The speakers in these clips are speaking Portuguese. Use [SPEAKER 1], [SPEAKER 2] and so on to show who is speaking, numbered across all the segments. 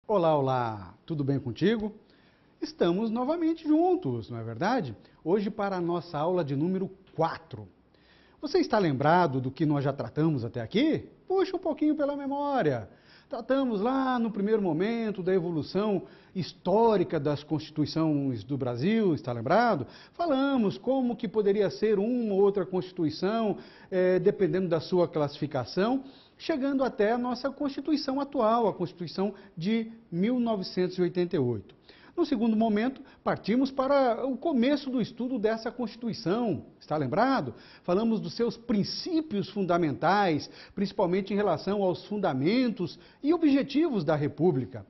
[SPEAKER 1] Olá, olá, tudo bem contigo? Estamos novamente juntos, não é verdade? Hoje para a nossa aula de número 4. Você está lembrado do que nós já tratamos até aqui? Puxa um pouquinho pela memória. Tratamos lá no primeiro momento da evolução histórica das constituições do Brasil, está lembrado? Falamos como que poderia ser uma ou outra constituição, dependendo da sua classificação, chegando até a nossa Constituição atual, a Constituição de 1988. No segundo momento, partimos para o começo do estudo dessa Constituição. Está lembrado? Falamos dos seus princípios fundamentais, principalmente em relação aos fundamentos e objetivos da República.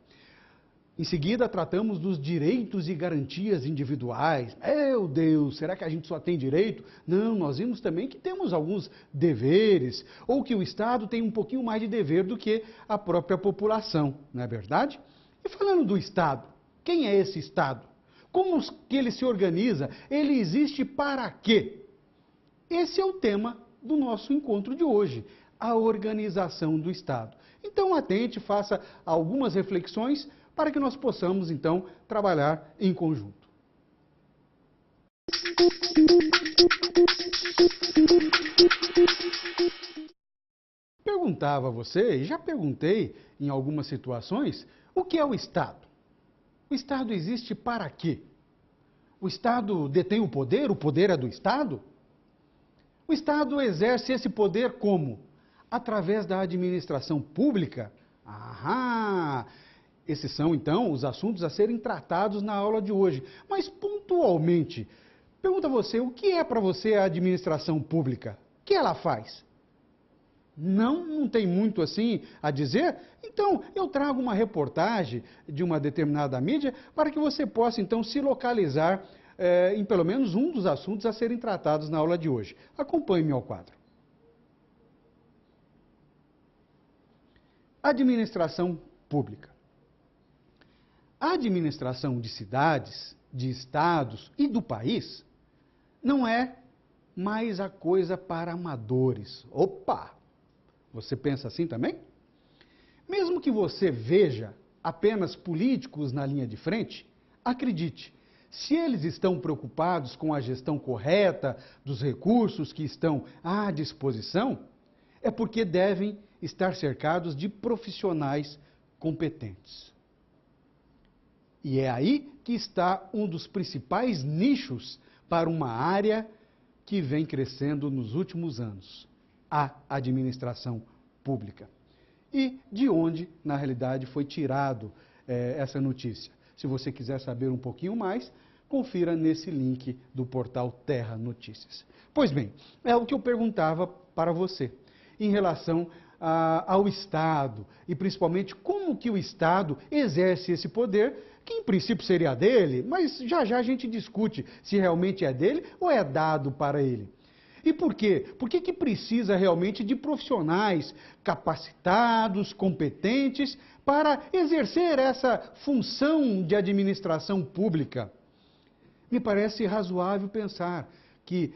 [SPEAKER 1] Em seguida, tratamos dos direitos e garantias individuais. Meu Deus, será que a gente só tem direito? Não, nós vimos também que temos alguns deveres, ou que o Estado tem um pouquinho mais de dever do que a própria população, não é verdade? E falando do Estado, quem é esse Estado? Como que ele se organiza? Ele existe para quê? Esse é o tema do nosso encontro de hoje, a organização do Estado. Então, atente, faça algumas reflexões para que nós possamos, então, trabalhar em conjunto. Perguntava a você, e já perguntei em algumas situações, o que é o Estado? O Estado existe para quê? O Estado detém o poder é do Estado? O Estado exerce esse poder como? Através da administração pública? Aham! Esses são, então, os assuntos a serem tratados na aula de hoje. Mas, pontualmente, pergunta a você, o que é para você a administração pública? O que ela faz? Não tem muito assim a dizer? Então, eu trago uma reportagem de uma determinada mídia para que você possa, então, se localizar em pelo menos um dos assuntos a serem tratados na aula de hoje. Acompanhe-me ao quadro. Administração pública. A administração de cidades, de estados e do país não é mais a coisa para amadores. Opa! Você pensa assim também? Mesmo que você veja apenas políticos na linha de frente, acredite, se eles estão preocupados com a gestão correta dos recursos que estão à disposição, é porque devem estar cercados de profissionais competentes. E é aí que está um dos principais nichos para uma área que vem crescendo nos últimos anos, a administração pública. E de onde, na realidade, foi tirado essa notícia? Se você quiser saber um pouquinho mais, confira nesse link do portal Terra Notícias. Pois bem, é o que eu perguntava para você, em relação ao Estado, e principalmente como que o Estado exerce esse poder, que em princípio seria dele, mas já já a gente discute se realmente é dele ou é dado para ele. E por quê? Por que precisa realmente de profissionais capacitados, competentes, para exercer essa função de administração pública? Me parece razoável pensar que,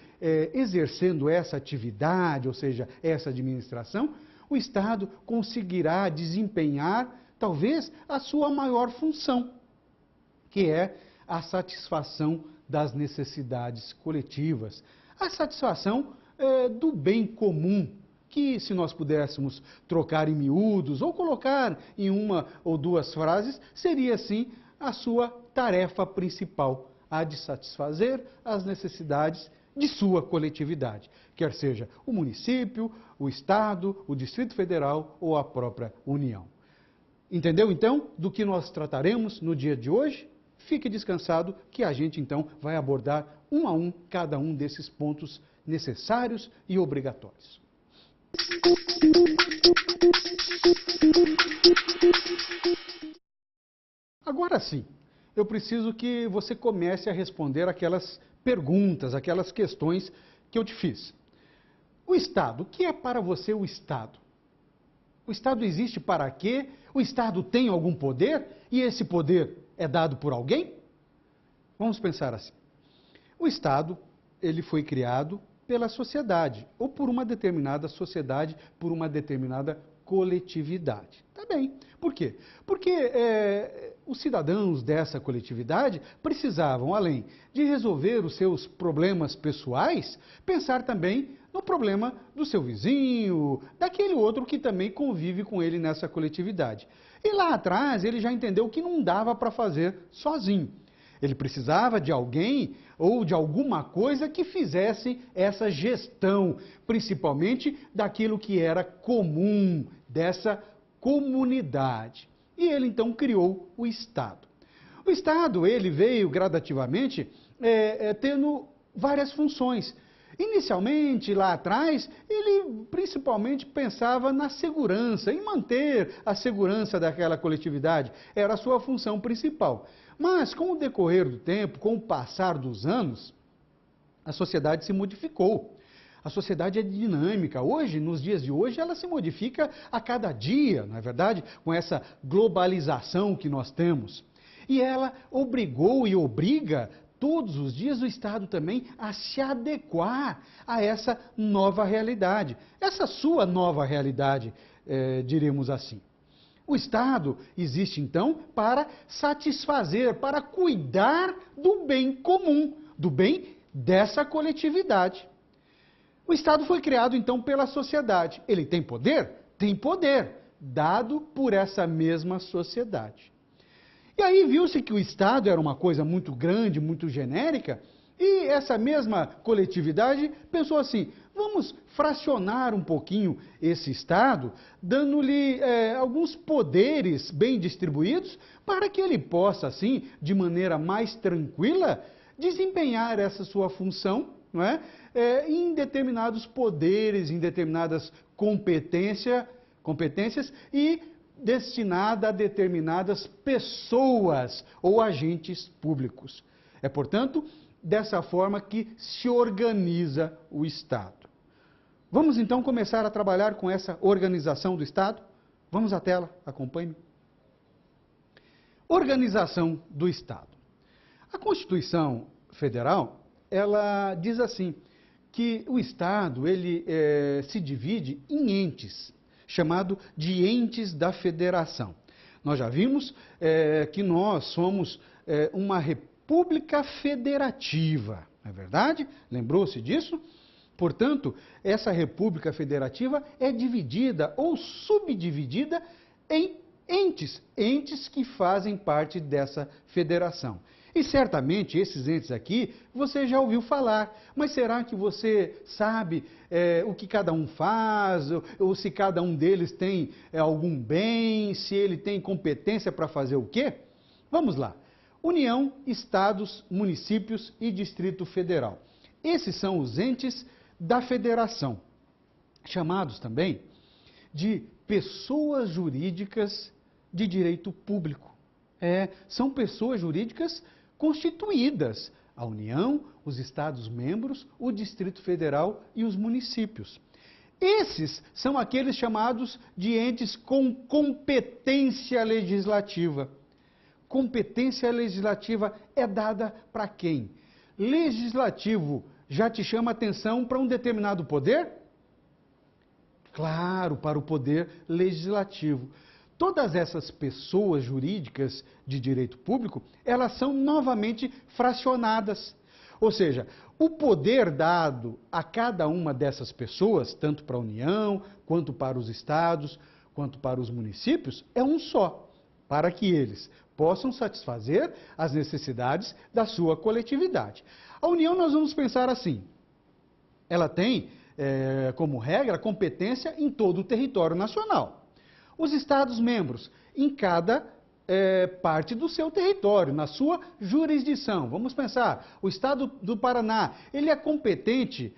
[SPEAKER 1] exercendo essa atividade, ou seja, essa administração, o Estado conseguirá desempenhar, talvez, a sua maior função, que é a satisfação das necessidades coletivas, a satisfação do bem comum, que se nós pudéssemos trocar em miúdos ou colocar em uma ou duas frases, seria assim a sua tarefa principal, a de satisfazer as necessidades de sua coletividade, quer seja o município, o Estado, o Distrito Federal ou a própria União. Entendeu, então, do que nós trataremos no dia de hoje? Fique descansado que a gente, então, vai abordar um a um cada um desses pontos necessários e obrigatórios. Agora sim, eu preciso que você comece a responder aquelas perguntas, aquelas questões que eu te fiz. O Estado, o que é para você o Estado? O Estado existe para quê? O Estado tem algum poder? E esse poder é dado por alguém? Vamos pensar assim. O Estado, ele foi criado pela sociedade, ou por uma determinada sociedade, por uma determinada coletividade. Tá bem. Por quê? Porque os cidadãos dessa coletividade precisavam, além de resolver os seus problemas pessoais, pensar também no problema do seu vizinho, daquele outro que também convive com ele nessa coletividade. E lá atrás ele já entendeu que não dava para fazer sozinho. Ele precisava de alguém ou de alguma coisa que fizesse essa gestão, principalmente daquilo que era comum dessa comunidade. E ele então criou o Estado. O Estado, ele veio gradativamente tendo várias funções. Inicialmente, lá atrás, ele principalmente pensava na segurança, em manter a segurança daquela coletividade. Era a sua função principal. Mas, com o decorrer do tempo, com o passar dos anos, a sociedade se modificou. A sociedade é dinâmica. Hoje, nos dias de hoje, ela se modifica a cada dia, não é verdade? Com essa globalização que nós temos. E ela obrigou e obriga todos os dias o Estado também a se adequar a essa nova realidade. Essa sua nova realidade, diríamos assim. O Estado existe, então, para satisfazer, para cuidar do bem comum, do bem dessa coletividade. O Estado foi criado, então, pela sociedade. Ele tem poder? Tem poder, dado por essa mesma sociedade. E aí viu-se que o Estado era uma coisa muito grande, muito genérica, e essa mesma coletividade pensou assim, vamos fracionar um pouquinho esse Estado, dando-lhe alguns poderes bem distribuídos, para que ele possa, assim, de maneira mais tranquila, desempenhar essa sua função, não é? Em determinados poderes, em determinadas competências e destinada a determinadas pessoas ou agentes públicos. É, portanto, dessa forma que se organiza o Estado. Vamos então começar a trabalhar com essa organização do Estado? Vamos à tela, acompanhe-me. Organização do Estado. A Constituição Federal, ela diz assim, que o Estado ele se divide em entes, chamado de entes da federação. Nós já vimos que nós somos uma república federativa, não é verdade? Lembrou-se disso? Portanto, essa república federativa é dividida ou subdividida em entes que fazem parte dessa federação. E certamente esses entes aqui você já ouviu falar, mas será que você sabe o que cada um faz, ou se cada um deles tem algum bem, se ele tem competência para fazer o quê? Vamos lá. União, Estados, Municípios e Distrito Federal. Esses são os entes da federação, chamados também de pessoas jurídicas de direito público. São pessoas jurídicas constituídas, a União, os Estados-membros, o Distrito Federal e os municípios. Esses são aqueles chamados de entes com competência legislativa. Competência legislativa é dada para quem? Legislativo já te chama atenção para um determinado poder? Claro, para o poder legislativo. Todas essas pessoas jurídicas de direito público, elas são novamente fracionadas. Ou seja, o poder dado a cada uma dessas pessoas, tanto para a União, quanto para os estados, quanto para os municípios, é um só, para que eles possam satisfazer as necessidades da sua coletividade. A União nós vamos pensar assim, ela tem, como regra, competência em todo o território nacional. Os Estados-membros, em cada parte do seu território, na sua jurisdição. Vamos pensar, o Estado do Paraná, ele é competente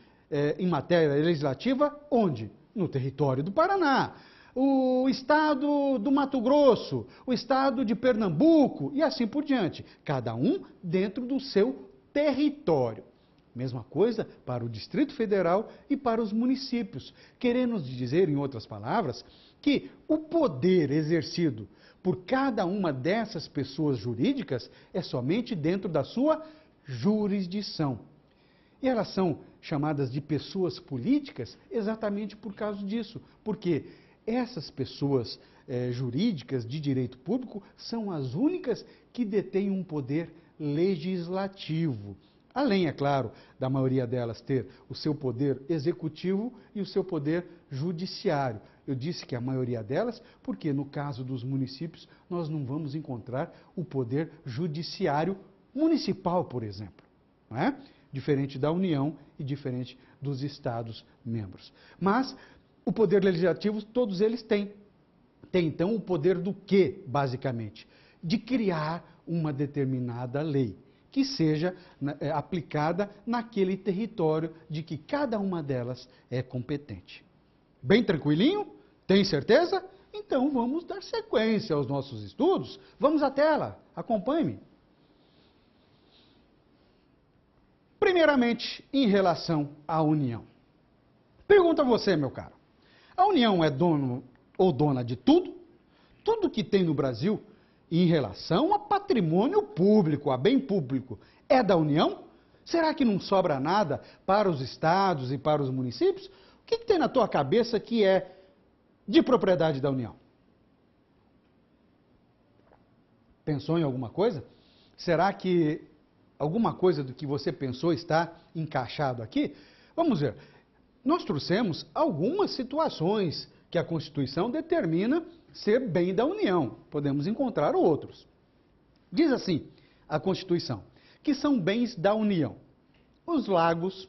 [SPEAKER 1] em matéria legislativa onde? No território do Paraná. O Estado do Mato Grosso, o Estado de Pernambuco e assim por diante. Cada um dentro do seu território. Mesma coisa para o Distrito Federal e para os municípios. Querendo dizer, em outras palavras, que o poder exercido por cada uma dessas pessoas jurídicas é somente dentro da sua jurisdição. E elas são chamadas de pessoas políticas exatamente por causa disso, porque Essas pessoas jurídicas de direito público são as únicas que detêm um poder legislativo. Além, é claro, da maioria delas ter o seu poder executivo e o seu poder judiciário. Eu disse que a maioria delas, porque no caso dos municípios nós não vamos encontrar o poder judiciário municipal, por exemplo, não é? Diferente da União e diferente dos Estados-membros. Mas o poder legislativo todos eles têm. Tem então o poder do quê, basicamente? De criar uma determinada lei que seja aplicada naquele território de que cada uma delas é competente. Bem tranquilinho? Tem certeza? Então vamos dar sequência aos nossos estudos. Vamos à tela, acompanhe-me. Primeiramente, em relação à União. Pergunta a você, meu caro. A União é dono ou dona de tudo? Tudo que tem no Brasil em relação a patrimônio público, a bem público, é da União? Será que não sobra nada para os estados e para os municípios? O que tem na tua cabeça que é de propriedade da União? Pensou em alguma coisa? Será que alguma coisa do que você pensou está encaixado aqui? Vamos ver. Nós trouxemos algumas situações que a Constituição determina ser bem da União. Podemos encontrar outros. Diz assim a Constituição, que são bens da União: os lagos,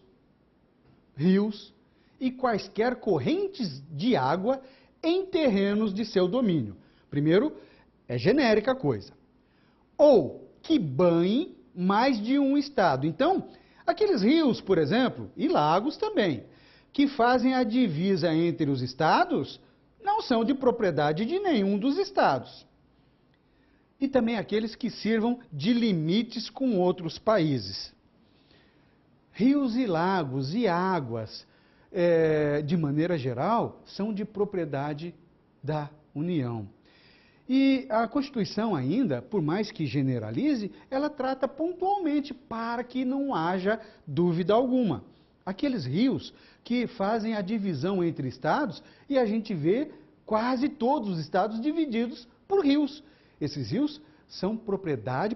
[SPEAKER 1] rios e quaisquer correntes de água em terrenos de seu domínio. Primeiro, é genérica a coisa. Ou que banhem mais de um estado. Então, aqueles rios, por exemplo, e lagos também, que fazem a divisa entre os estados, não são de propriedade de nenhum dos estados. E também aqueles que sirvam de limites com outros países. Rios e lagos e águas, de maneira geral, são de propriedade da União. E a Constituição ainda, por mais que generalize, ela trata pontualmente para que não haja dúvida alguma. Aqueles rios que fazem a divisão entre estados, e a gente vê quase todos os estados divididos por rios. Esses rios são propriedade,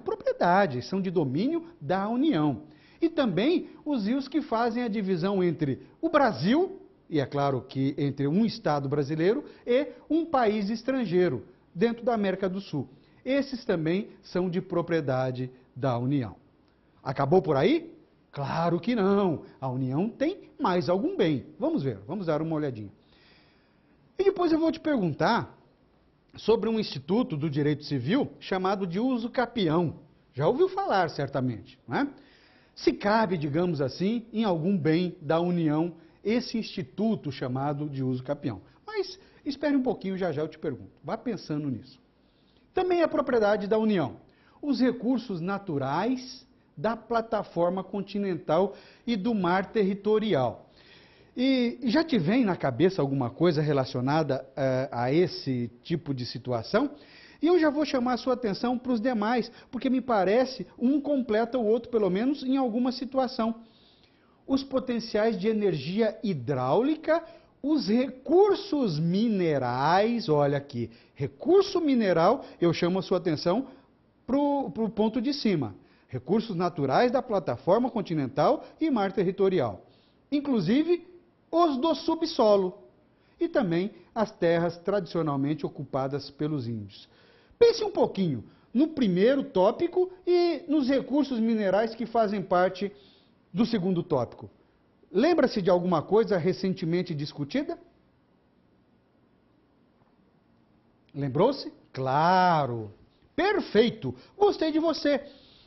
[SPEAKER 1] são de domínio da União. E também os rios que fazem a divisão entre o Brasil, e é claro que entre um estado brasileiro e um país estrangeiro, dentro da América do Sul. Esses também são de propriedade da União. Acabou por aí? Claro que não. A União tem mais algum bem. Vamos ver, vamos dar uma olhadinha. E depois eu vou te perguntar sobre um instituto do direito civil chamado de uso capião. Já ouviu falar, certamente, não é? Se cabe, digamos assim, em algum bem da União, esse instituto chamado de uso capião. Mas espere um pouquinho, já eu te pergunto. Vá pensando nisso. Também é propriedade da União os recursos naturais da plataforma continental e do mar territorial. E já te vem na cabeça alguma coisa relacionada a esse tipo de situação? E eu já vou chamar a sua atenção para os demais, porque me parece um completa o outro, pelo menos em alguma situação. Os potenciais de energia hidráulica, os recursos minerais, olha aqui, recurso mineral, eu chamo a sua atenção para o ponto de cima. Recursos naturais da plataforma continental e mar territorial. Inclusive, os do subsolo. E também as terras tradicionalmente ocupadas pelos índios. Pense um pouquinho no primeiro tópico e nos recursos minerais que fazem parte do segundo tópico. Lembra-se de alguma coisa recentemente discutida? Lembrou-se? Claro! Perfeito! Gostei de você.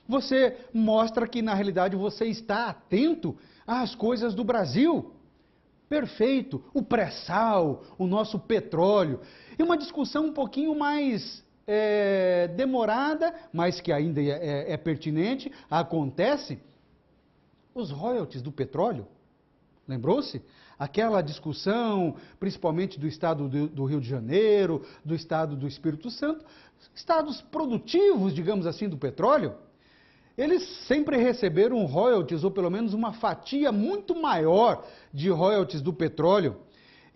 [SPEAKER 1] Você mostra que, na realidade, você está atento às coisas do Brasil. Perfeito! O pré-sal, o nosso petróleo. E uma discussão um pouquinho mais demorada, mas que ainda é pertinente, acontece. Os royalties do petróleo. Lembrou-se? Aquela discussão, principalmente do estado do Rio de Janeiro, do estado do Espírito Santo, estados produtivos, digamos assim, do petróleo, eles sempre receberam royalties, ou pelo menos uma fatia muito maior de royalties do petróleo.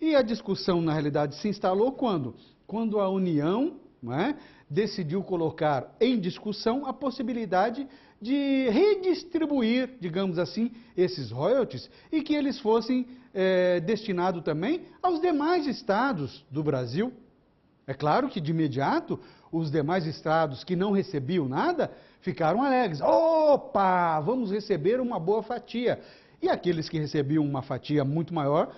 [SPEAKER 1] E a discussão, na realidade, se instalou quando? Quando a União, não é, decidiu colocar em discussão a possibilidade de redistribuir, digamos assim, esses royalties e que eles fossem destinados também aos demais estados do Brasil. É claro que, de imediato, os demais estados que não recebiam nada ficaram alegres. Opa, vamos receber uma boa fatia. E aqueles que recebiam uma fatia muito maior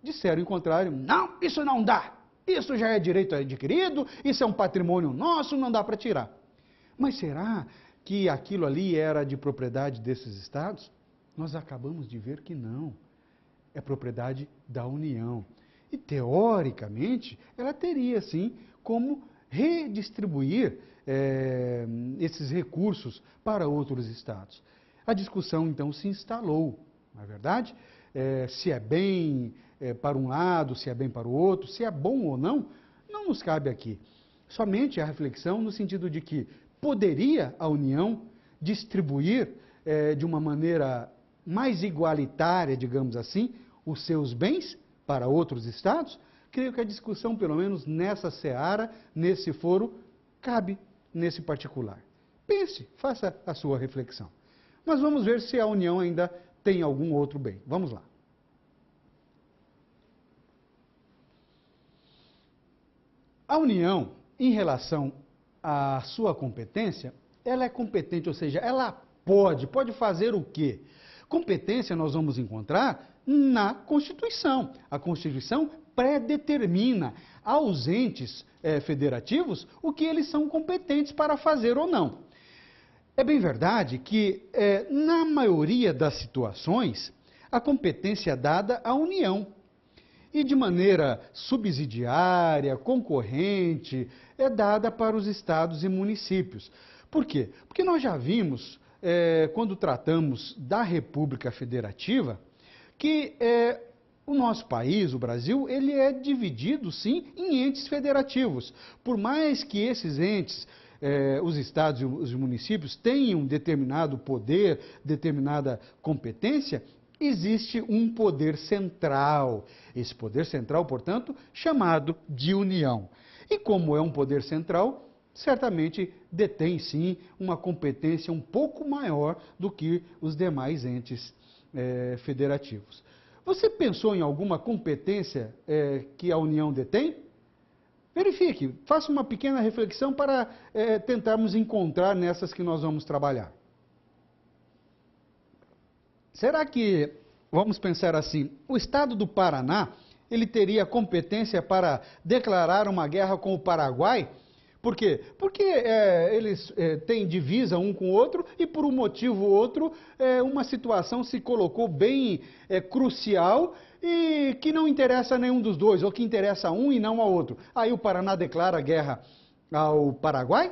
[SPEAKER 1] disseram, em contrário, não, isso não dá. Isso já é direito adquirido, isso é um patrimônio nosso, não dá para tirar. Mas será que aquilo ali era de propriedade desses estados? Nós acabamos de ver que não. É propriedade da União. E, teoricamente, ela teria, sim, como redistribuir esses recursos para outros estados. A discussão, então, se instalou, não é verdade? Se é bem para um lado, se é bem para o outro, se é bom ou não, não nos cabe aqui. Somente a reflexão no sentido de que poderia a União distribuir de uma maneira mais igualitária, digamos assim, os seus bens para outros estados? Creio que a discussão, pelo menos nessa seara, nesse foro, cabe nesse particular. Pense, faça a sua reflexão. Mas vamos ver se a União ainda tem algum outro bem. Vamos lá. A União, em relação à sua competência, ela é competente, ou seja, ela pode fazer o quê? Competência nós vamos encontrar na Constituição. A Constituição predetermina aos entes federativos o que eles são competentes para fazer ou não. É bem verdade que, na maioria das situações, a competência é dada à União. E de maneira subsidiária, concorrente, é dada para os estados e municípios. Por quê? Porque nós já vimos, quando tratamos da República Federativa, que o nosso país, o Brasil, ele é dividido, sim, em entes federativos. Por mais que esses entes, os estados e os municípios, tenham determinado poder, determinada competência, existe um poder central. Esse poder central, portanto, chamado de União. E como é um poder central, certamente detém, sim, uma competência um pouco maior do que os demais entes federativos. Você pensou em alguma competência que a União detém? Verifique, faça uma pequena reflexão para tentarmos encontrar nessas que nós vamos trabalhar. Será que, vamos pensar assim, o estado do Paraná, ele teria competência para declarar uma guerra com o Paraguai? Por quê? Porque eles têm divisa um com o outro e por um motivo ou outro, uma situação se colocou bem crucial e que não interessa a nenhum dos dois, ou que interessa a um e não ao outro. Aí o Paraná declara guerra ao Paraguai?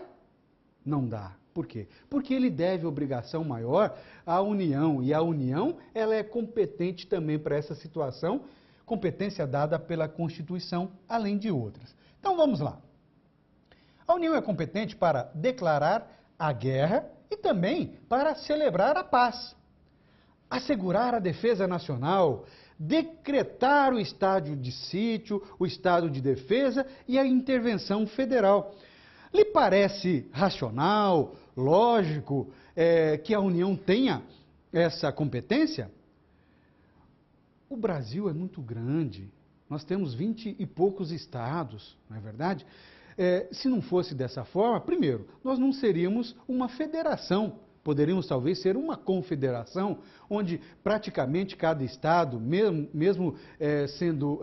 [SPEAKER 1] Não dá. Por quê? Porque ele deve obrigação maior à União, e a União ela é competente também para essa situação, competência dada pela Constituição, além de outras. Então vamos lá. A União é competente para declarar a guerra e também para celebrar a paz, assegurar a defesa nacional, decretar o estado de sítio, o estado de defesa e a intervenção federal. Lhe parece racional, lógico, que a União tenha essa competência? O Brasil é muito grande, nós temos 20 e poucos estados, não é verdade? Se não fosse dessa forma, primeiro, nós não seríamos uma federação, poderíamos talvez ser uma confederação, onde praticamente cada estado, mesmo sendo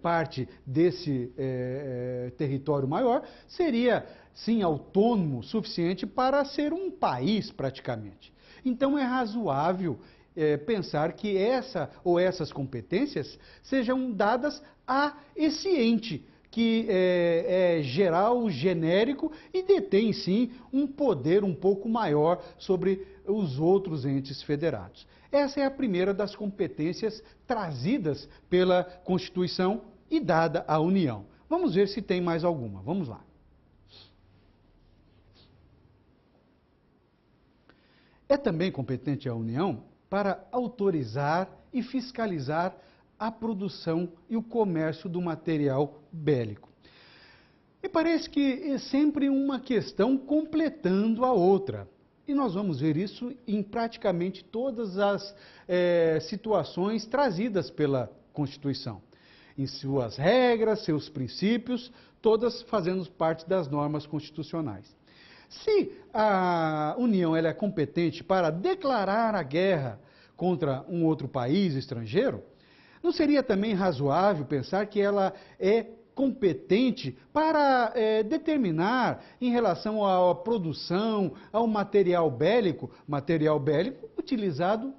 [SPEAKER 1] parte desse território maior, seria sim autônomo o suficiente para ser um país praticamente. Então é razoável pensar que essa ou essas competências sejam dadas a esse ente, que é geral, genérico e detém, sim, um poder um pouco maior sobre os outros entes federados. Essa é a primeira das competências trazidas pela Constituição e dada à União. Vamos ver se tem mais alguma. Vamos lá. É também competente a União para autorizar e fiscalizar a produção e o comércio do material bélico. Me parece que é sempre uma questão completando a outra. E nós vamos ver isso em praticamente todas as situações trazidas pela Constituição. Em suas regras, seus princípios, todas fazendo parte das normas constitucionais. Se a União ela é competente para declarar a guerra contra um outro país estrangeiro, não seria também razoável pensar que ela é competente para determinar em relação à produção, ao material bélico utilizado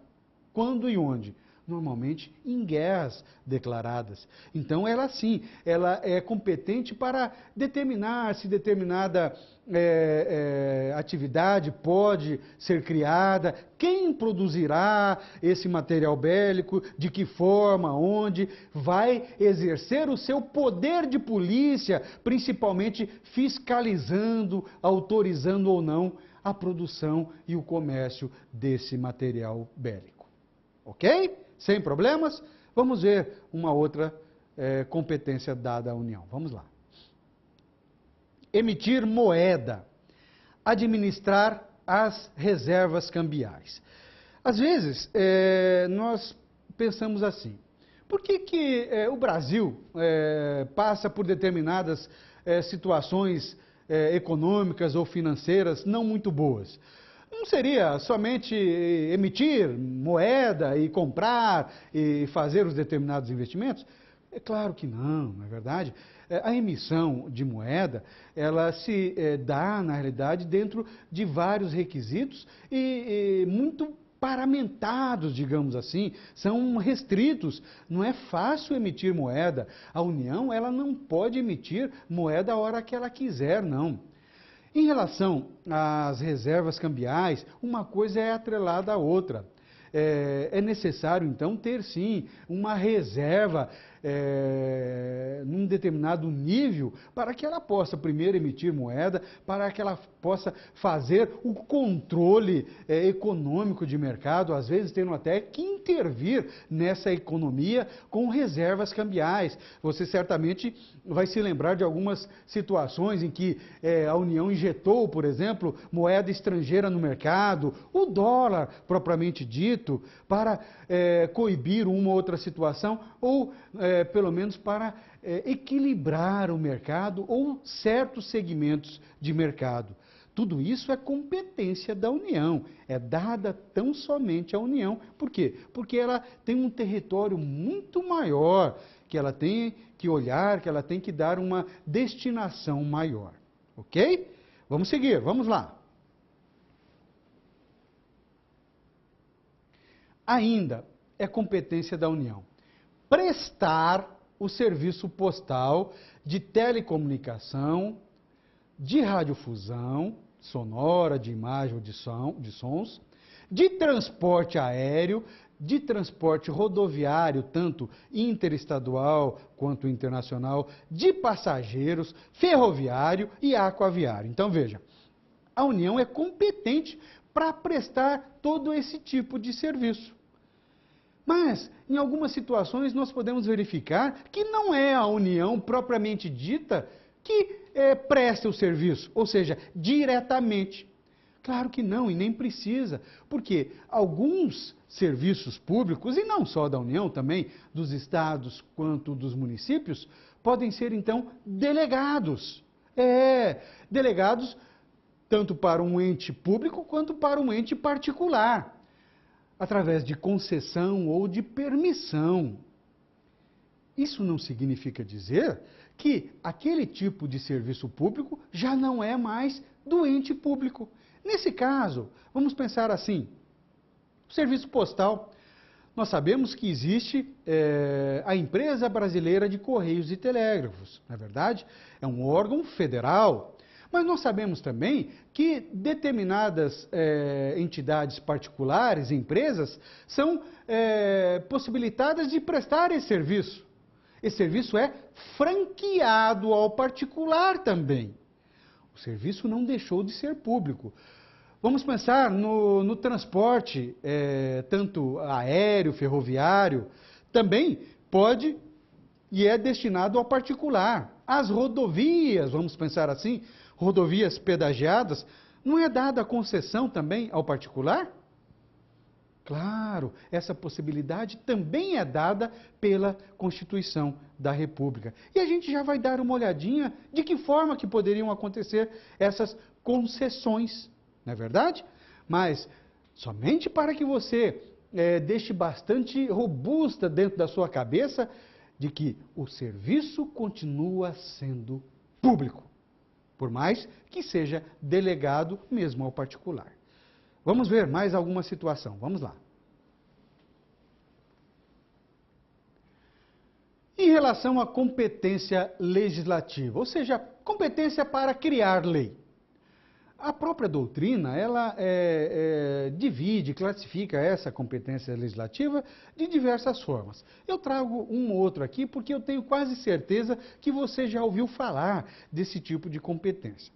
[SPEAKER 1] quando e onde? Normalmente em guerras declaradas. Então ela sim, ela é competente para determinar se determinada atividade pode ser criada, quem produzirá esse material bélico, de que forma, onde, vai exercer o seu poder de polícia, principalmente fiscalizando, autorizando ou não a produção e o comércio desse material bélico. Ok? Sem problemas? Vamos ver uma outra competência dada à União. Vamos lá. Emitir moeda. Administrar as reservas cambiais. Às vezes, nós pensamos assim. Por que o Brasil passa por determinadas situações econômicas ou financeiras não muito boas? Não seria somente emitir moeda e comprar e fazer os determinados investimentos? É claro que não é verdade? A emissão de moeda, ela se dá, na realidade, dentro de vários requisitos e muito paramentados, digamos assim, são restritos. Não é fácil emitir moeda. A União, ela não pode emitir moeda a hora que ela quiser, não. Em relação às reservas cambiais, uma coisa é atrelada à outra. É necessário, então, ter, sim, uma reserva num determinado nível para que ela possa, primeiro, emitir moeda, para que ela possa fazer o controle econômico de mercado, às vezes tendo até que intervir nessa economia com reservas cambiais. Você certamente vai se lembrar de algumas situações em que a União injetou, por exemplo, moeda estrangeira no mercado, o dólar propriamente dito, para coibir uma ou outra situação, ou pelo menos para equilibrar o mercado ou certos segmentos de mercado. Tudo isso é competência da União, é dada tão somente à União. Por quê? Porque ela tem um território muito maior, que ela tem que olhar, que ela tem que dar uma destinação maior. Ok? Vamos seguir, vamos lá. Ainda é competência da União prestar o serviço postal de telecomunicação, de radiodifusão sonora, de imagem ou de sons, de transporte aéreo, de transporte rodoviário, tanto interestadual quanto internacional, de passageiros, ferroviário e aquaviário. Então veja, a União é competente para prestar todo esse tipo de serviço. Mas, em algumas situações, nós podemos verificar que não é a União propriamente dita que presta o serviço, ou seja, diretamente. Claro que não, e nem precisa, porque alguns serviços públicos, e não só da União, também dos estados quanto dos municípios, podem ser, então, delegados. Delegados tanto para um ente público quanto para um ente particular, através de concessão ou de permissão. Isso não significa dizer que aquele tipo de serviço público já não é mais do ente público. Nesse caso, vamos pensar assim, o serviço postal. Nós sabemos que existe a Empresa Brasileira de Correios e Telégrafos, na verdade, é um órgão federal. Mas nós sabemos também que determinadas entidades particulares, empresas, são possibilitadas de prestar esse serviço. Esse serviço é franqueado ao particular também. O serviço não deixou de ser público. Vamos pensar no transporte, tanto aéreo, ferroviário, também pode e é destinado ao particular. As rodovias, vamos pensar assim, rodovias pedagiadas, não é dada a concessão também ao particular? Claro, essa possibilidade também é dada pela Constituição da República. E a gente já vai dar uma olhadinha de que forma que poderiam acontecer essas concessões, não é verdade? Mas somente para que você deixe bastante robusta dentro da sua cabeça de que o serviço continua sendo público, por mais que seja delegado mesmo ao particular. Vamos ver mais alguma situação. Vamos lá. Em relação à competência legislativa, ou seja, competência para criar lei. A própria doutrina, ela divide, classifica essa competência legislativa de diversas formas. Eu trago um ou outro aqui porque eu tenho quase certeza que você já ouviu falar desse tipo de competência.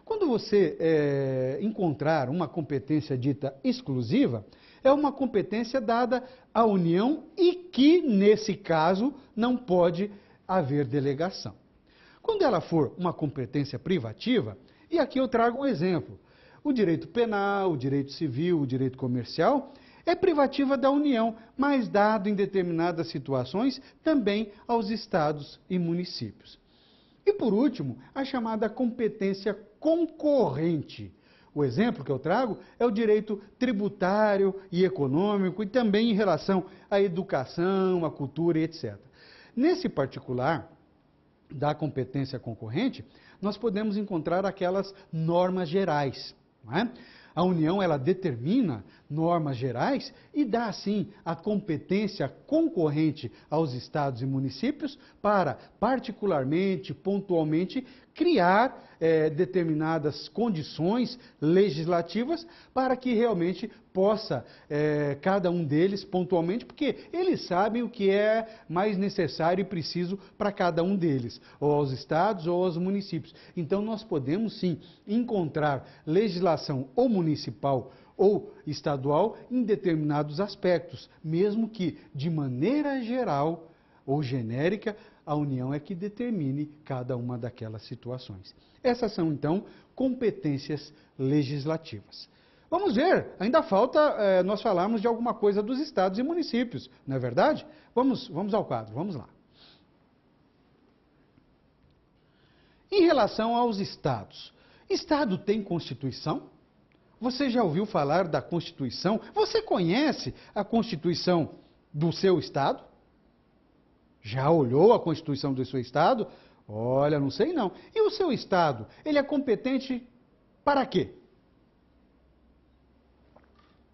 [SPEAKER 1] Quando você encontrar uma competência dita exclusiva, é uma competência dada à União e que, nesse caso, não pode haver delegação. Quando ela for uma competência privativa, e aqui eu trago um exemplo, o direito penal, o direito civil, o direito comercial, é privativa da União, mas dado em determinadas situações também aos estados e municípios. E por último, a chamada competência concorrente. O exemplo que eu trago é o direito tributário e econômico e também em relação à educação, à cultura e etc. Nesse particular da competência concorrente, nós podemos encontrar aquelas normas gerais, não é? A União, ela determina normas gerais e dá, assim, a competência concorrente aos estados e municípios para, particularmente, pontualmente, criar determinadas condições legislativas para que realmente possa cada um deles, pontualmente, porque eles sabem o que é mais necessário e preciso para cada um deles, ou aos estados ou aos municípios. Então, nós podemos, sim, encontrar legislação ou municipal ou estadual em determinados aspectos, mesmo que, de maneira geral ou genérica, a União é que determine cada uma daquelas situações. Essas são, então, competências legislativas. Vamos ver, ainda falta nós falarmos de alguma coisa dos estados e municípios, não é verdade? Vamos ao quadro, vamos lá. Em relação aos estados, estado tem Constituição? Você já ouviu falar da Constituição? Você conhece a Constituição do seu estado? Já olhou a Constituição do seu estado? Olha, não sei não. E o seu estado, ele é competente para quê?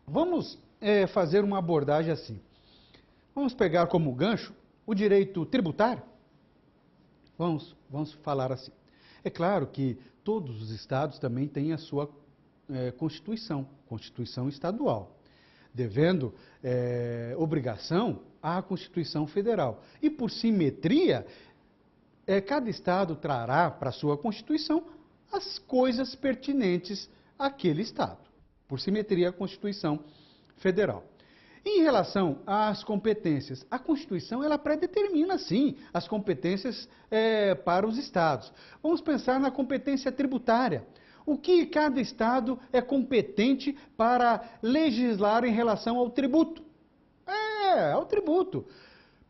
[SPEAKER 1] Vamos fazer uma abordagem assim. Vamos pegar como gancho o direito tributário? Vamos falar assim. É claro que todos os estados também têm a sua Constituição estadual, devendo obrigação à Constituição Federal. E por simetria, cada estado trará para a sua Constituição as coisas pertinentes àquele estado. Por simetria, a Constituição Federal. Em relação às competências, a Constituição ela predetermina, sim, as competências para os estados. Vamos pensar na competência tributária. O que cada estado é competente para legislar em relação ao tributo? Ao tributo.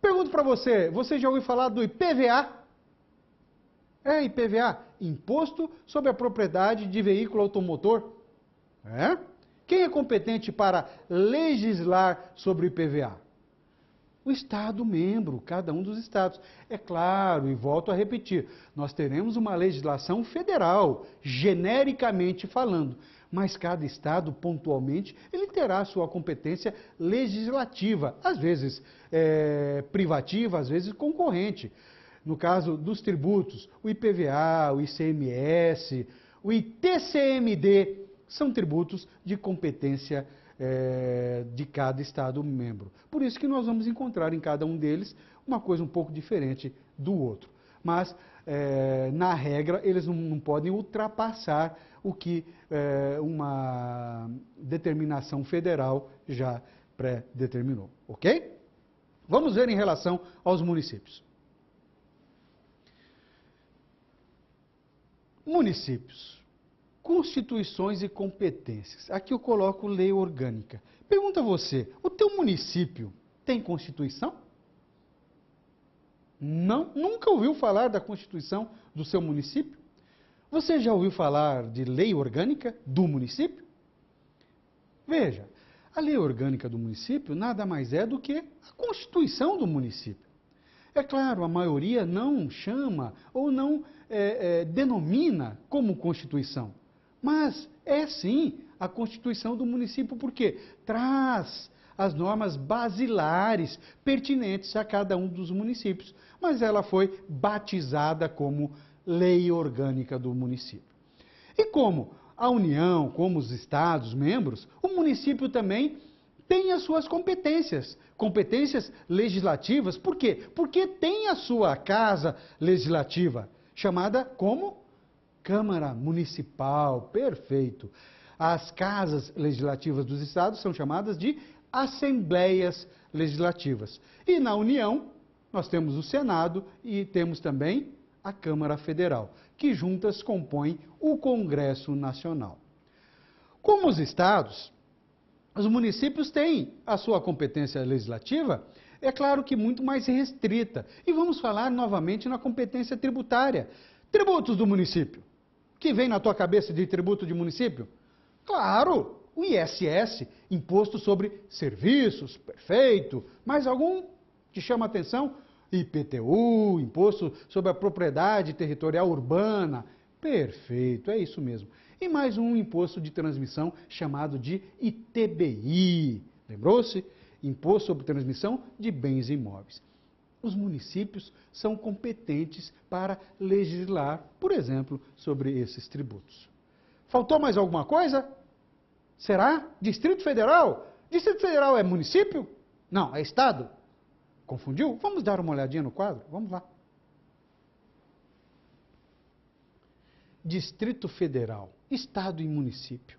[SPEAKER 1] Pergunto para você, você já ouviu falar do IPVA? IPVA, Imposto sobre a Propriedade de Veículo Automotor. Quem é competente para legislar sobre o IPVA? O Estado membro, cada um dos estados. É claro, e volto a repetir, nós teremos uma legislação federal, genericamente falando, mas cada estado, pontualmente, ele terá a sua competência legislativa, às vezes privativa, às vezes concorrente. No caso dos tributos, o IPVA, o ICMS, o ITCMD, são tributos de competência de cada estado membro. Por isso que nós vamos encontrar em cada um deles uma coisa um pouco diferente do outro. Mas, na regra, eles não podem ultrapassar o que uma determinação federal já pré-determinou. Ok? Vamos ver em relação aos municípios. Municípios, constituições e competências. Aqui eu coloco lei orgânica. Pergunta a você, o teu município tem constituição? Não? Nunca ouviu falar da constituição do seu município? Você já ouviu falar de lei orgânica do município? Veja, a lei orgânica do município nada mais é do que a constituição do município. É claro, a maioria não chama ou não denomina como Constituição, mas é sim a Constituição do município, porque traz as normas basilares pertinentes a cada um dos municípios, mas ela foi batizada como Lei Orgânica do Município. E como a União, como os Estados membros, o município também tem as suas competências, competências legislativas. Por quê? Porque tem a sua casa legislativa, chamada como Câmara Municipal. Perfeito. As casas legislativas dos estados são chamadas de Assembleias Legislativas. E na União, nós temos o Senado e temos também a Câmara Federal, que juntas compõem o Congresso Nacional. Como os estados, os municípios têm a sua competência legislativa, é claro que muito mais restrita. E vamos falar novamente na competência tributária. Tributos do município. O que vem na tua cabeça de tributo de município? Claro, o ISS, Imposto sobre Serviços, perfeito. Mais algum que chama a atenção? IPTU, Imposto sobre a Propriedade Territorial Urbana, perfeito, é isso mesmo. E mais um imposto de transmissão chamado de ITBI, lembrou-se? Imposto sobre Transmissão de Bens Imóveis. Os municípios são competentes para legislar, por exemplo, sobre esses tributos. Faltou mais alguma coisa? Será? Distrito Federal? Distrito Federal é município? Não, é estado. Confundiu? Vamos dar uma olhadinha no quadro? Vamos lá. Distrito Federal, estado e município.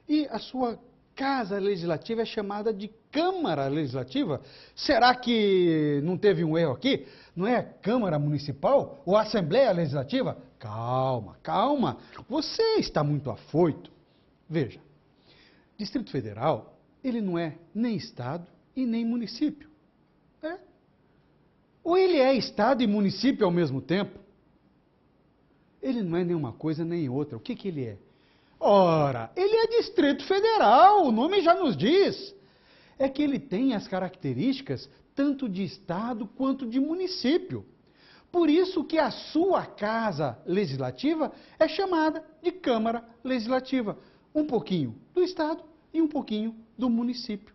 [SPEAKER 1] E a sua casa legislativa é chamada de Câmara Legislativa? Será que não teve um erro aqui? Não é Câmara Municipal ou Assembleia Legislativa? Calma, calma. Você está muito afoito. Veja, Distrito Federal, ele não é nem estado e nem município. Ou ele é estado e município ao mesmo tempo? Ele não é nem uma coisa nem outra. O que que ele é? Ora, ele é Distrito Federal, o nome já nos diz. É que ele tem as características tanto de estado quanto de município. Por isso que a sua casa legislativa é chamada de Câmara Legislativa. Um pouquinho do estado e um pouquinho do município.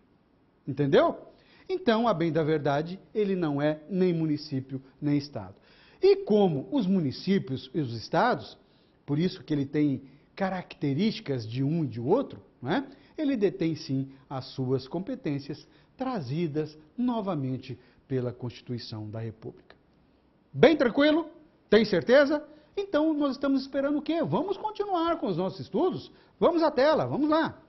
[SPEAKER 1] Entendeu? Então, a bem da verdade, ele não é nem município, nem estado. E como os municípios e os estados, por isso que ele tem características de um e de outro, não é? Ele detém sim as suas competências trazidas novamente pela Constituição da República. Bem tranquilo? Tem certeza? Então, nós estamos esperando o quê? Vamos continuar com os nossos estudos? Vamos à tela, vamos lá.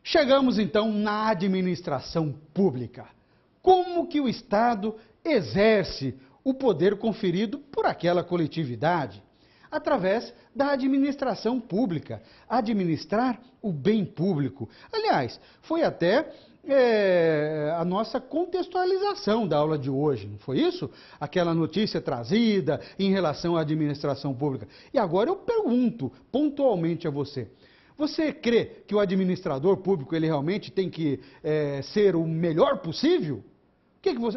[SPEAKER 1] Chegamos então na administração pública. Como que o Estado exerce o poder conferido por aquela coletividade? Através da administração pública, administrar o bem público. Aliás, foi até a nossa contextualização da aula de hoje, não foi isso? Aquela notícia trazida em relação à administração pública. E agora eu pergunto pontualmente a você. Você crê que o administrador público ele realmente tem que ser o melhor possível?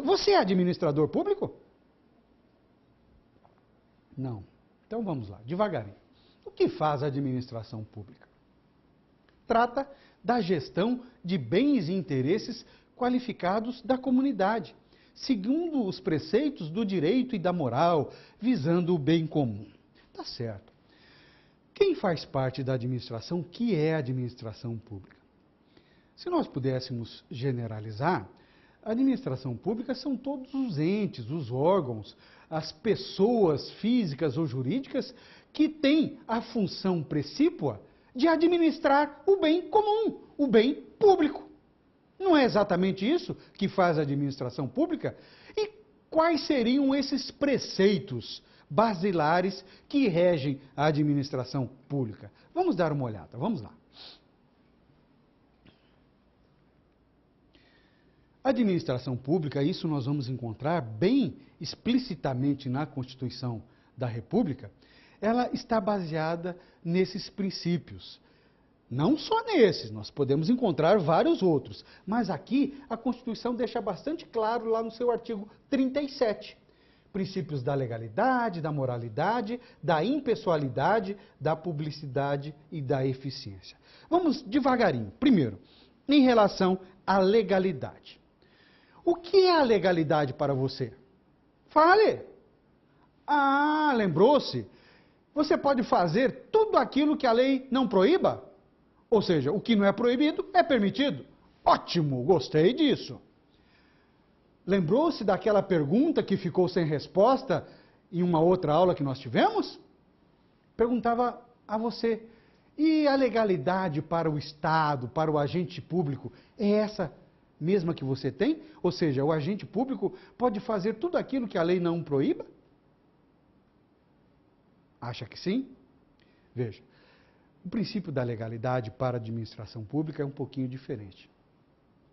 [SPEAKER 1] Você é administrador público? Não. Então vamos lá, devagarinho. O que faz a administração pública? Trata da gestão de bens e interesses qualificados da comunidade, segundo os preceitos do direito e da moral, visando o bem comum. Tá certo. Quem faz parte da administração, que é a administração pública? Se nós pudéssemos generalizar, a administração pública são todos os entes, os órgãos, as pessoas físicas ou jurídicas que têm a função precípua de administrar o bem comum, o bem público. Não é exatamente isso que faz a administração pública? E quais seriam esses preceitos basilares que regem a administração pública? Vamos dar uma olhada, vamos lá. A administração pública, isso nós vamos encontrar bem explicitamente na Constituição da República, ela está baseada nesses princípios. Não só nesses, nós podemos encontrar vários outros, mas aqui a Constituição deixa bastante claro lá no seu artigo 37. Princípios da legalidade, da moralidade, da impessoalidade, da publicidade e da eficiência. Vamos devagarinho. Primeiro, em relação à legalidade. O que é a legalidade para você? Fale! Ah, lembrou-se? Você pode fazer tudo aquilo que a lei não proíba? Ou seja, o que não é proibido é permitido. Ótimo, gostei disso. Lembrou-se daquela pergunta que ficou sem resposta em uma outra aula que nós tivemos? Perguntava a você, e a legalidade para o Estado, para o agente público, é essa mesma que você tem? Ou seja, o agente público pode fazer tudo aquilo que a lei não proíba? Acha que sim? Veja, o princípio da legalidade para a administração pública é um pouquinho diferente.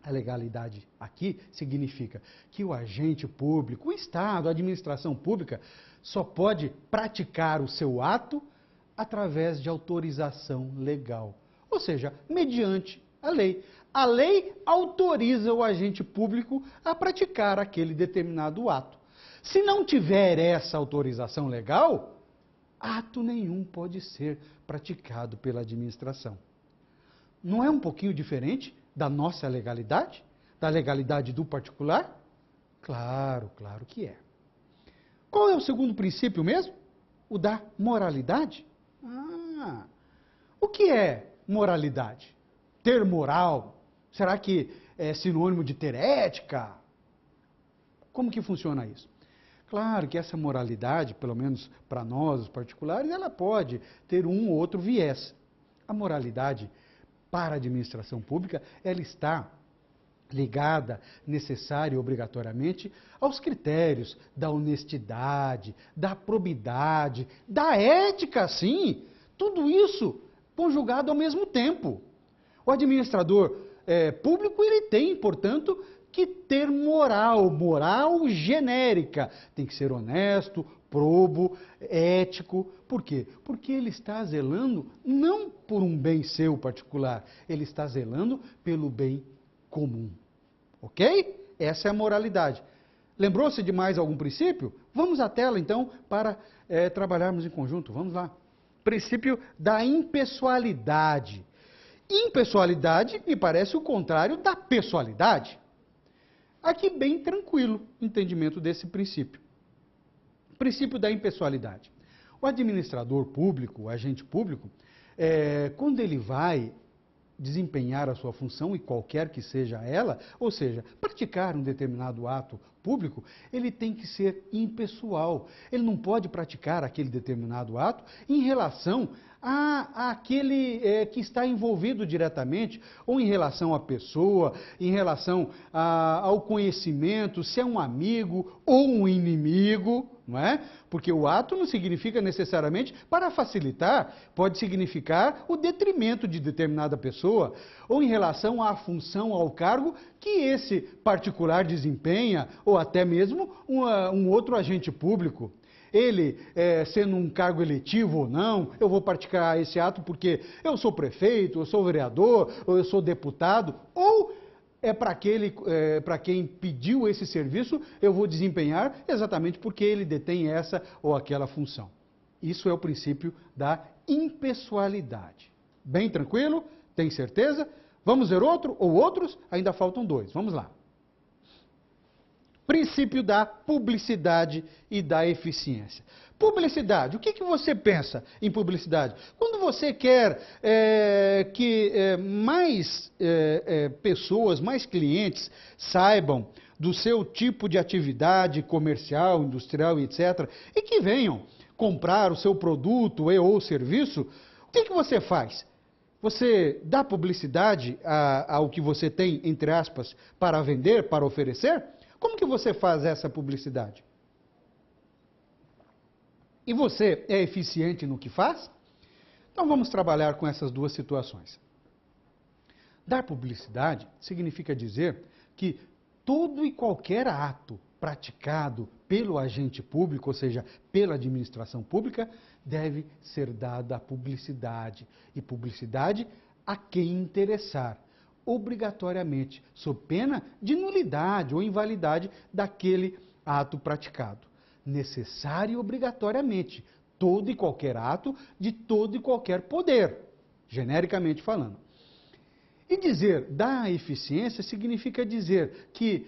[SPEAKER 1] A legalidade aqui significa que o agente público, o Estado, a administração pública, só pode praticar o seu ato através de autorização legal. Ou seja, mediante a lei. A lei autoriza o agente público a praticar aquele determinado ato. Se não tiver essa autorização legal, ato nenhum pode ser praticado pela administração. Não é um pouquinho diferente da nossa legalidade? Da legalidade do particular? Claro, claro que é. Qual é o segundo princípio mesmo? O da moralidade? O que é moralidade? Ter moral? Será que é sinônimo de ter ética? Como que funciona isso? Claro que essa moralidade, pelo menos para nós, os particulares, ela pode ter um ou outro viés. A moralidade para a administração pública, ela está ligada, necessária e obrigatoriamente, aos critérios da honestidade, da probidade, da ética, sim. Tudo isso conjugado ao mesmo tempo. O administrador público, ele tem, portanto, que ter moral genérica. Tem que ser honesto, probo, ético. Por quê? Porque ele está zelando não por um bem seu particular, ele está zelando pelo bem comum. Ok? Essa é a moralidade. Lembrou-se de mais algum princípio? Vamos à tela, então, para trabalharmos em conjunto. Vamos lá. Princípio da impessoalidade. Impessoalidade me parece o contrário da pessoalidade. Aqui bem tranquilo o entendimento desse princípio. Princípio da impessoalidade. O administrador público, o agente público, quando ele vai desempenhar a sua função, e qualquer que seja ela, ou seja, praticar um determinado ato público, ele tem que ser impessoal. Ele não pode praticar aquele determinado ato em relação àquele que está envolvido diretamente, ou em relação à pessoa, em relação ao conhecimento, se é um amigo ou um inimigo, não é? Porque o ato não significa necessariamente para facilitar, pode significar o detrimento de determinada pessoa, ou em relação à função, ao cargo que esse particular desempenha, ou até mesmo um outro agente público. Ele, sendo um cargo eletivo ou não, eu vou praticar esse ato porque eu sou prefeito, eu sou vereador, ou eu sou deputado, ou para quem pediu esse serviço, eu vou desempenhar exatamente porque ele detém essa ou aquela função. Isso é o princípio da impessoalidade. Bem tranquilo? Tem certeza? Vamos ver outro ou outros? Ainda faltam dois. Vamos lá. Princípio da publicidade e da eficiência. Publicidade, o que você pensa em publicidade? Quando você quer que mais pessoas, mais clientes saibam do seu tipo de atividade comercial, industrial, etc., e que venham comprar o seu produto ou serviço, o que você faz? Você dá publicidade ao que você tem, entre aspas, para vender, para oferecer? Como que você faz essa publicidade? E você é eficiente no que faz? Então vamos trabalhar com essas duas situações. Dar publicidade significa dizer que todo e qualquer ato praticado pelo agente público, ou seja, pela administração pública, deve ser dada publicidade. E publicidade a quem interessar, obrigatoriamente, sob pena de nulidade ou invalidade daquele ato praticado. Necessário e obrigatoriamente, todo e qualquer ato de todo e qualquer poder, genericamente falando. E dizer da eficiência significa dizer que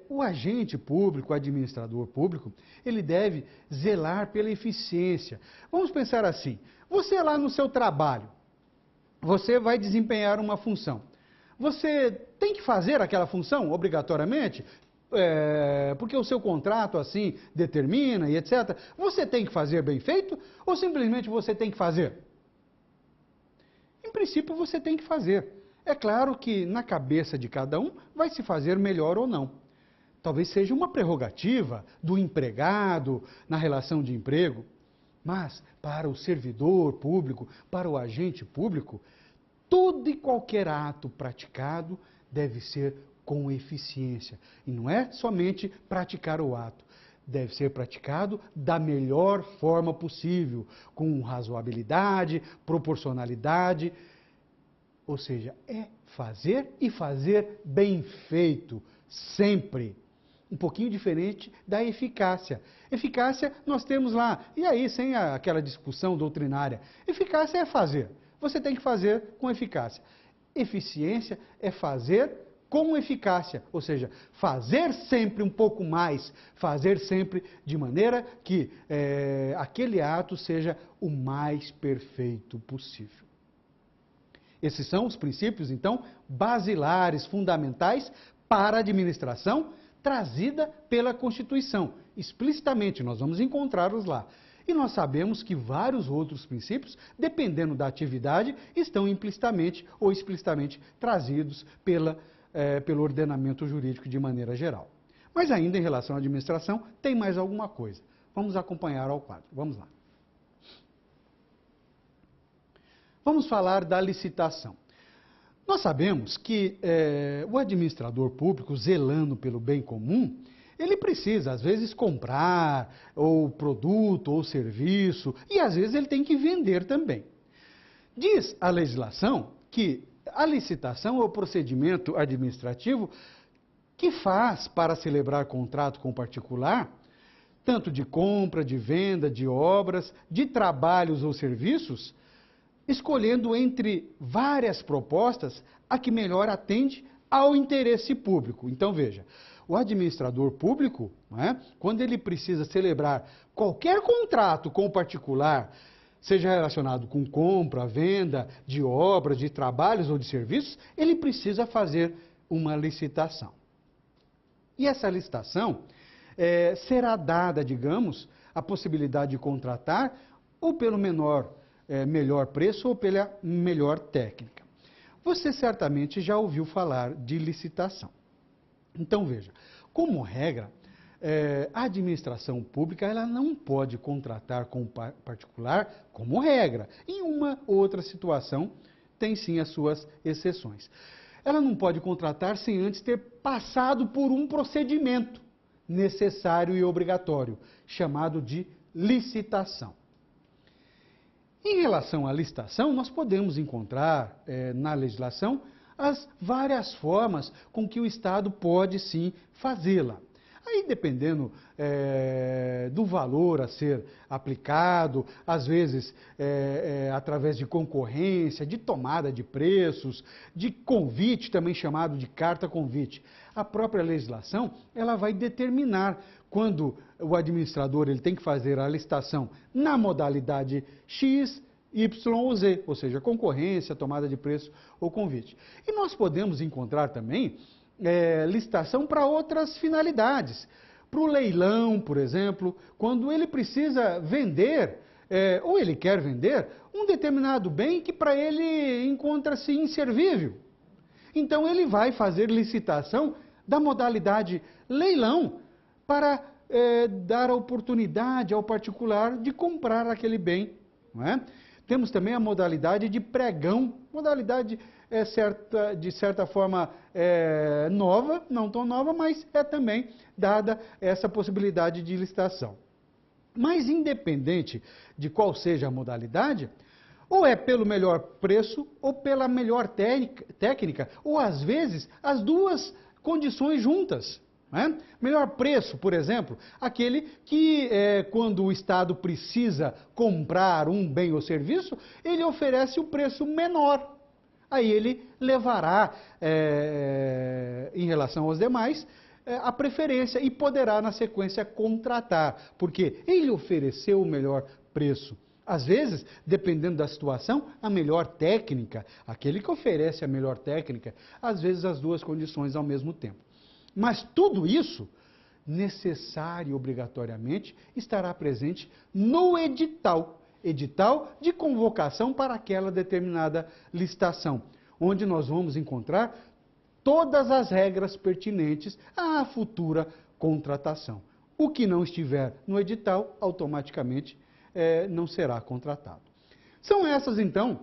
[SPEAKER 1] o agente público, o administrador público, ele deve zelar pela eficiência. Vamos pensar assim, você lá no seu trabalho, você vai desempenhar uma função. Você tem que fazer aquela função obrigatoriamente? Porque o seu contrato assim determina e etc. Você tem que fazer bem feito ou simplesmente você tem que fazer? Em princípio você tem que fazer. É claro que na cabeça de cada um vai se fazer melhor ou não. Talvez seja uma prerrogativa do empregado na relação de emprego, mas para o servidor público, para o agente público, todo e qualquer ato praticado deve ser com eficiência. E não é somente praticar o ato, deve ser praticado da melhor forma possível, com razoabilidade, proporcionalidade. Ou seja, é fazer e fazer bem feito, sempre. Um pouquinho diferente da eficácia. Eficácia nós temos lá, e aí sem aquela discussão doutrinária. Eficácia é fazer. Você tem que fazer com eficácia. Eficiência é fazer com eficácia, ou seja, fazer sempre um pouco mais, fazer sempre de maneira que aquele ato seja o mais perfeito possível. Esses são os princípios, então, basilares, fundamentais para a administração trazida pela Constituição. Explicitamente, nós vamos encontrá-los lá. E nós sabemos que vários outros princípios, dependendo da atividade, estão implicitamente ou explicitamente trazidos pelo ordenamento jurídico de maneira geral. Mas ainda em relação à administração, tem mais alguma coisa. Vamos acompanhar ao quadro. Vamos lá. Vamos falar da licitação. Nós sabemos que o administrador público, zelando pelo bem comum, ele precisa, às vezes, comprar ou produto ou serviço, e às vezes ele tem que vender também. Diz a legislação que a licitação é o procedimento administrativo que faz para celebrar contrato com o particular, tanto de compra, de venda, de obras, de trabalhos ou serviços, escolhendo entre várias propostas a que melhor atende ao interesse público. Então, veja, o administrador público, quando ele precisa celebrar qualquer contrato com o particular, seja relacionado com compra, venda de obras, de trabalhos ou de serviços, ele precisa fazer uma licitação. E essa licitação será dada, digamos, a possibilidade de contratar ou pelo melhor preço ou pela melhor técnica. Você certamente já ouviu falar de licitação. Então, veja, como regra, a administração pública ela não pode contratar com o particular como regra. Em uma ou outra situação, tem sim as suas exceções. Ela não pode contratar sem antes ter passado por um procedimento necessário e obrigatório, chamado de licitação. Em relação à licitação, nós podemos encontrar na legislação as várias formas com que o Estado pode sim fazê-la. Aí, dependendo do valor a ser aplicado, às vezes através de concorrência, de tomada de preços, de convite, também chamado de carta convite. A própria legislação ela vai determinar quando o administrador ele tem que fazer a licitação na modalidade X, Y ou Z, ou seja, concorrência, tomada de preço ou convite. E nós podemos encontrar também licitação para outras finalidades. Para o leilão, por exemplo, quando ele precisa vender, ou ele quer vender, um determinado bem que para ele encontra-se inservível. Então ele vai fazer licitação da modalidade leilão para dar a oportunidade ao particular de comprar aquele bem. Não é? Temos também a modalidade de pregão, modalidade de certa forma nova, não tão nova, mas é também dada essa possibilidade de licitação. Mas independente de qual seja a modalidade, ou é pelo melhor preço, ou pela melhor técnica, ou às vezes as duas condições juntas. Né? Melhor preço, por exemplo, aquele que quando o Estado precisa comprar um bem ou serviço, ele oferece o preço menor. Aí ele levará, em relação aos demais, a preferência e poderá, na sequência, contratar, porque ele ofereceu o melhor preço. Às vezes, dependendo da situação, a melhor técnica, aquele que oferece a melhor técnica, às vezes as duas condições ao mesmo tempo. Mas tudo isso, necessário e obrigatoriamente, estará presente no edital. Edital de convocação para aquela determinada licitação, onde nós vamos encontrar todas as regras pertinentes à futura contratação. O que não estiver no edital, automaticamente não será contratado. São essas, então,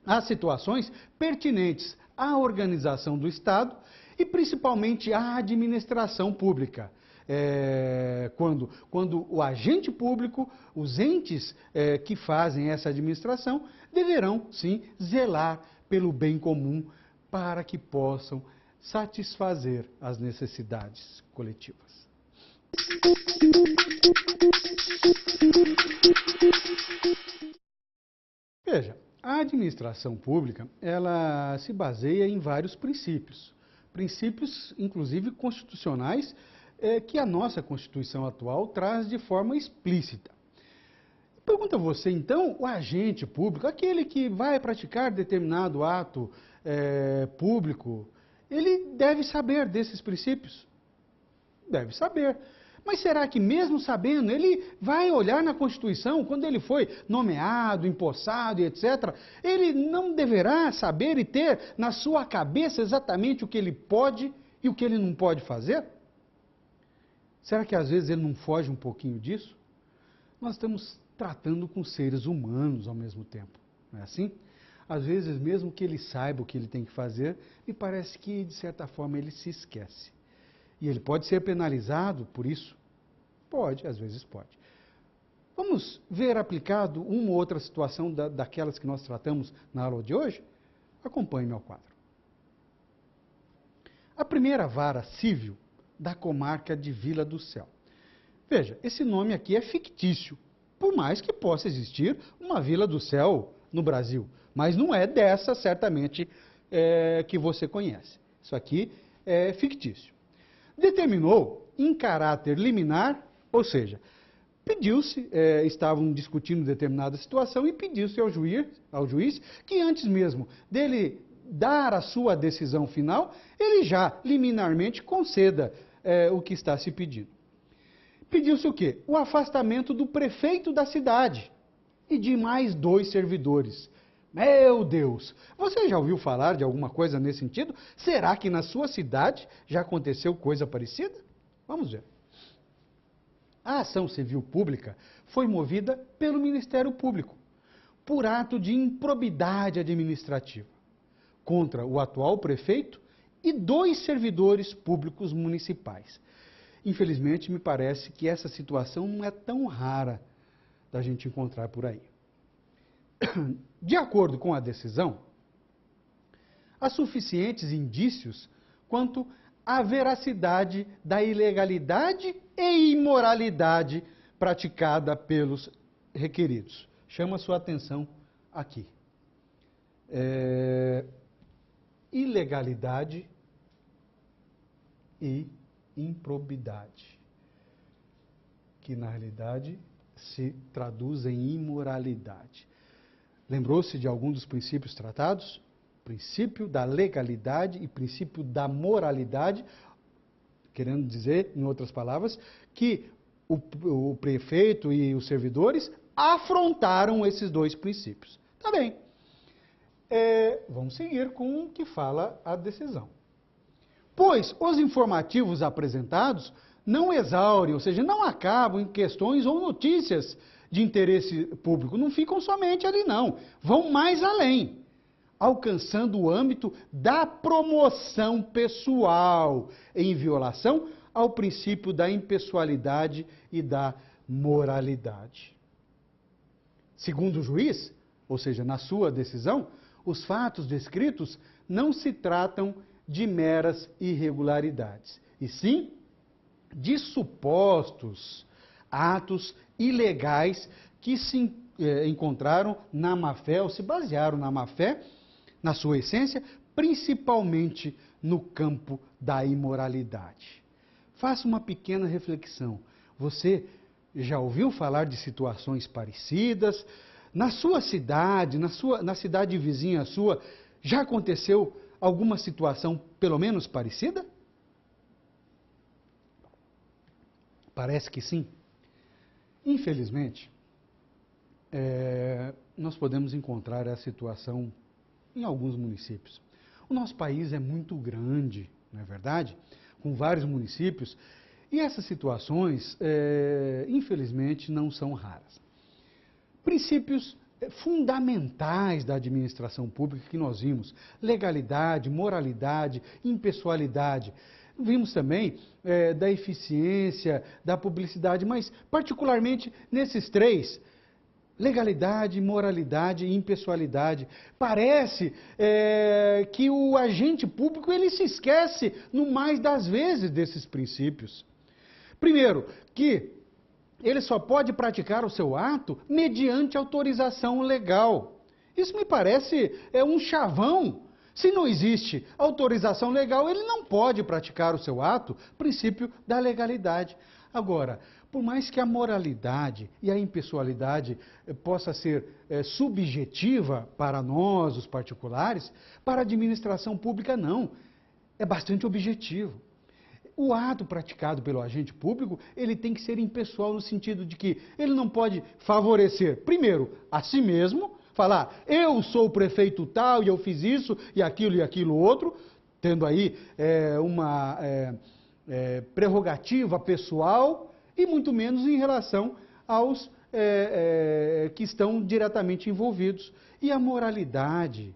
[SPEAKER 1] as situações pertinentes à organização do Estado e principalmente à administração pública. Quando o agente público, os entes que fazem essa administração, deverão, sim, zelar pelo bem comum para que possam satisfazer as necessidades coletivas. Veja, a administração pública, ela se baseia em vários princípios. Princípios, inclusive, constitucionais, que a nossa Constituição atual traz de forma explícita. Pergunta você, então, o agente público, aquele que vai praticar determinado ato público, ele deve saber desses princípios? Deve saber. Mas será que mesmo sabendo, ele vai olhar na Constituição, quando ele foi nomeado, empossado e etc., ele não deverá saber e ter na sua cabeça exatamente o que ele pode e o que ele não pode fazer? Será que às vezes ele não foge um pouquinho disso? Nós estamos tratando com seres humanos ao mesmo tempo, não é assim? Às vezes, mesmo que ele saiba o que ele tem que fazer, me parece que, de certa forma, ele se esquece. E ele pode ser penalizado por isso? Pode, às vezes pode. Vamos ver aplicado uma ou outra situação daquelas que nós tratamos na aula de hoje? Acompanhe-me ao quadro. A primeira vara civil da comarca de Vila do Céu. Veja, esse nome aqui é fictício, por mais que possa existir uma Vila do Céu no Brasil, mas não é dessa, certamente, que você conhece. Isso aqui é fictício. Determinou em caráter liminar, ou seja, pediu-se, estavam discutindo determinada situação e pediu-se ao juiz que antes mesmo dele dar a sua decisão final, ele já liminarmente conceda o que está se pedindo. Pediu-se o quê? O afastamento do prefeito da cidade e de mais 2 servidores. Meu Deus! Você já ouviu falar de alguma coisa nesse sentido? Será que na sua cidade já aconteceu coisa parecida? Vamos ver. A ação civil pública foi movida pelo Ministério Público, por ato de improbidade administrativa, contra o atual prefeito e 2 servidores públicos municipais. Infelizmente, me parece que essa situação não é tão rara da gente encontrar por aí. De acordo com a decisão, há suficientes indícios quanto à veracidade da ilegalidade e imoralidade praticada pelos requeridos. Chama a sua atenção aqui. Ilegalidade e improbidade, que na realidade se traduz em imoralidade. Lembrou-se de algum dos princípios tratados? Princípio da legalidade e princípio da moralidade, querendo dizer, em outras palavras, que o prefeito e os servidores afrontaram esses dois princípios. Tá bem. Vamos seguir com o que fala a decisão. Pois os informativos apresentados não exaurem, ou seja, não acabam em questões ou notícias de interesse público, não ficam somente ali não, vão mais além, alcançando o âmbito da promoção pessoal, em violação ao princípio da impessoalidade e da moralidade. Segundo o juiz, ou seja, na sua decisão, os fatos descritos não se tratam de meras irregularidades, e sim de supostos atos ilegais que se encontraram na má-fé, ou se basearam na má-fé, na sua essência, principalmente no campo da imoralidade. Faça uma pequena reflexão. Você já ouviu falar de situações parecidas? Na sua cidade, na cidade vizinha sua, já aconteceu alguma situação pelo menos parecida? Parece que sim. Infelizmente, nós podemos encontrar essa situação em alguns municípios. O nosso país é muito grande, não é verdade? Com vários municípios, e essas situações, infelizmente, não são raras. Princípios fundamentais da administração pública que nós vimos: legalidade, moralidade, impessoalidade. Vimos também da eficiência, da publicidade, mas particularmente nesses três: legalidade, moralidade e impessoalidade. Parece que o agente público ele se esquece, no mais das vezes, desses princípios. Primeiro, que ele só pode praticar o seu ato mediante autorização legal. Isso me parece um chavão. Se não existe autorização legal, ele não pode praticar o seu ato, princípio da legalidade. Agora, por mais que a moralidade e a impessoalidade possa ser subjetiva para nós, os particulares, para a administração pública não. É bastante objetivo. O ato praticado pelo agente público, ele tem que ser impessoal no sentido de que ele não pode favorecer, primeiro, a si mesmo, falar, eu sou o prefeito tal e eu fiz isso e aquilo outro, tendo aí uma prerrogativa pessoal e muito menos em relação aos que estão diretamente envolvidos. E a moralidade,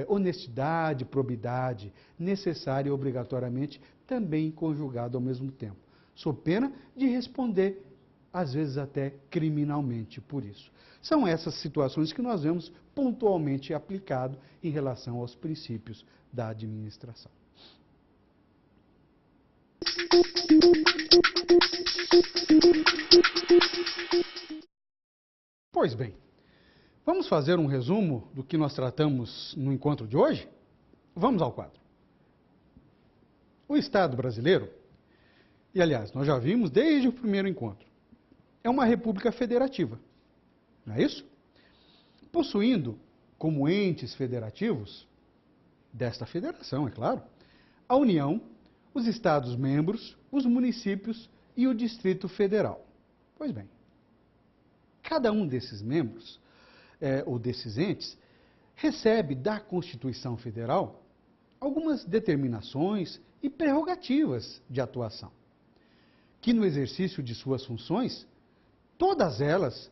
[SPEAKER 1] honestidade, probidade, necessária e obrigatoriamente também conjugado ao mesmo tempo. Sob pena de responder, às vezes até criminalmente por isso. São essas situações que nós vemos pontualmente aplicado em relação aos princípios da administração. Pois bem, vamos fazer um resumo do que nós tratamos no encontro de hoje? Vamos ao quadro. O Estado brasileiro, e aliás, nós já vimos desde o primeiro encontro, é uma república federativa, não é isso? Possuindo como entes federativos desta federação, é claro, a União, os Estados-membros, os municípios e o Distrito Federal. Pois bem, cada um desses membros, ou desses entes, recebe da Constituição Federal algumas determinações e prerrogativas de atuação, que no exercício de suas funções, todas elas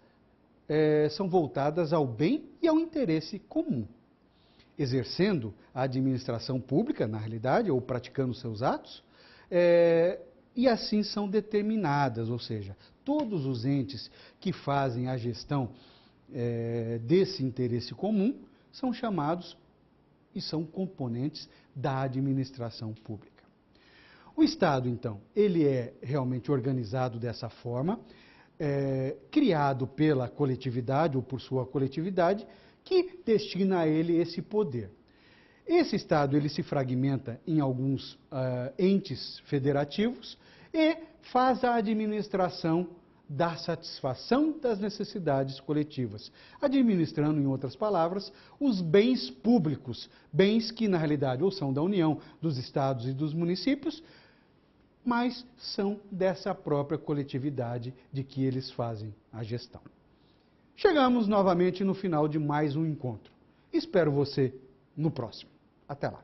[SPEAKER 1] são voltadas ao bem e ao interesse comum. Exercendo a administração pública, na realidade, ou praticando seus atos, e assim são determinadas, ou seja, todos os entes que fazem a gestão desse interesse comum são chamados e são componentes da administração pública. O Estado, então, ele é realmente organizado dessa forma, criado pela coletividade ou por sua coletividade, que destina a ele esse poder. Esse Estado ele se fragmenta em alguns entes federativos e faz a administração da satisfação das necessidades coletivas, administrando, em outras palavras, os bens públicos, bens que, na realidade, ou são da União, dos estados e dos municípios, mas são dessa própria coletividade de que eles fazem a gestão. chegamos novamente no final de mais um encontro. Espero você no próximo. Até lá.